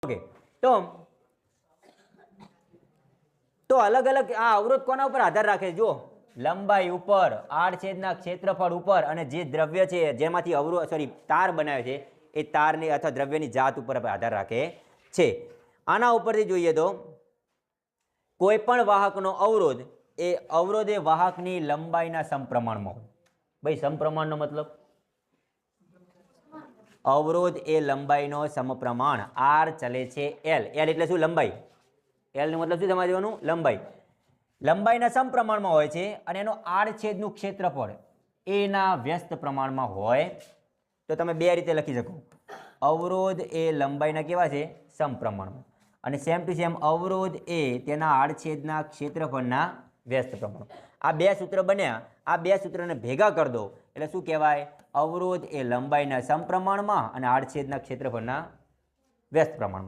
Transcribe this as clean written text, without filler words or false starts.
Okay, તો અલગ અલગ આ અવરોધ કોના ઉપર આધાર રાખે? જો લંબાઈ ઉપર, આડછેદના ક્ષેત્રફળ ઉપર અને જે દ્રવ્ય છે જેમાંથી અવરોધ તાર બનાવે છે એ તારની અથવા દ્રવ્યની જાત ઉપર આધાર રાખે છે. આના ઉપરથી જોઈએ તો કોઈ પણ વાહકનો અવરોધ એ વાહકની લંબાઈના સમપ્રમાણમાં હોય. ભાઈ સમપ્રમાણનો મતલબ અવરોધ એ લંબાઈનો સમપ્રમાણ. આર ચલે છે એલ. એલ એટલે શું? લંબાઈ. એલ નો મતલબ શું સમજવાનું? લંબાઈ. લંબાઈના સમપ્રમાણમાં હોય છે અને એનો આડછેદનું ક્ષેત્રફળ એના વ્યસ્ત પ્રમાણમાં હોય. તો તમે બે રીતે લખી શકો. અવરોધ એ લંબાઈના કેવા છે? સમપ્રમાણમાં. અને સેમ ટુ સેમ અવરોધ એ તેના આડછેદના ક્ષેત્રફળના વ્યસ્ત પ્રમાણ. આ બે સૂત્ર બન્યા. આ બે સૂત્રને ભેગા કરી દો એટલે શું કહેવાય? અવરોધ એ લંબાઈના સમપ્રમાણમાં અને આડછેદના ક્ષેત્રફળના વ્યસ્ત પ્રમાણમાં.